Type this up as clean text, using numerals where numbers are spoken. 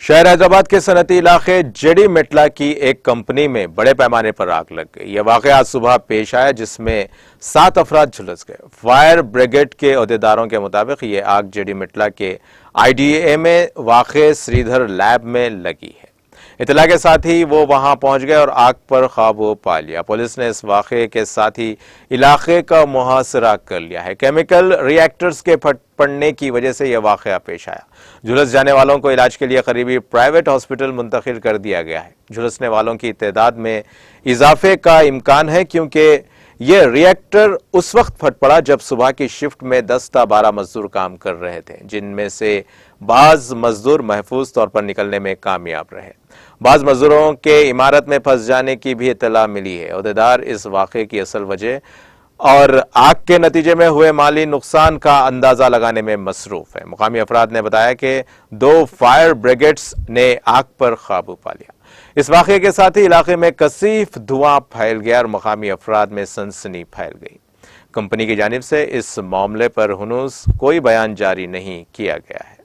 شہر حیدرآباد کے صنعتی علاقے جیڈی میٹلا کی ایک کمپنی میں بڑے پیمانے پر آگ لگ گئی۔ یہ واقعہ آج صبح پیش آیا جس میں 7 افراد جھلس گئے۔ فائر بریگیڈ کے عہدیداروں کے مطابق یہ آگ جیڈی میٹلا کے آئی ڈی اے میں واقع سریدھر لیب میں لگی ہے۔ اطلاع کے ساتھ ہی وہ وہاں پہنچ گئے اور آگ پر قابو پا لیا۔ پولیس نے اس واقعے کے ساتھ ہی علاقے کا محاصرہ کر لیا ہے۔ کیمیکل ری ایکٹرز کے پھٹ پڑنے کی وجہ سے یہ واقعہ پیش آیا۔ جھلس جانے والوں کو علاج کے لیے قریبی پرائیویٹ ہاسپٹل منتقل کر دیا گیا ہے۔ جھلسنے والوں کی تعداد میں اضافے کا امکان ہے کیونکہ یہ ری ایکٹر اس وقت پھٹ پڑا جب صبح کی شفٹ میں 10 تا 12 مزدور کام کر رہے تھے، جن میں سے بعض مزدور محفوظ طور پر نکلنے میں کامیاب رہے۔ بعض مزدوروں کے عمارت میں پھنس جانے کی بھی اطلاع ملی ہے۔ عہدیدار اس واقعے کی اصل وجہ اور آگ کے نتیجے میں ہوئے مالی نقصان کا اندازہ لگانے میں مصروف ہے۔ مقامی افراد نے بتایا کہ 2 فائر بریگیڈز نے آگ پر قابو پا لیا۔ اس واقعے کے ساتھ ہی علاقے میں کثیف دھواں پھیل گیا اور مقامی افراد میں سنسنی پھیل گئی۔ کمپنی کی جانب سے اس معاملے پر ہنوز کوئی بیان جاری نہیں کیا گیا ہے۔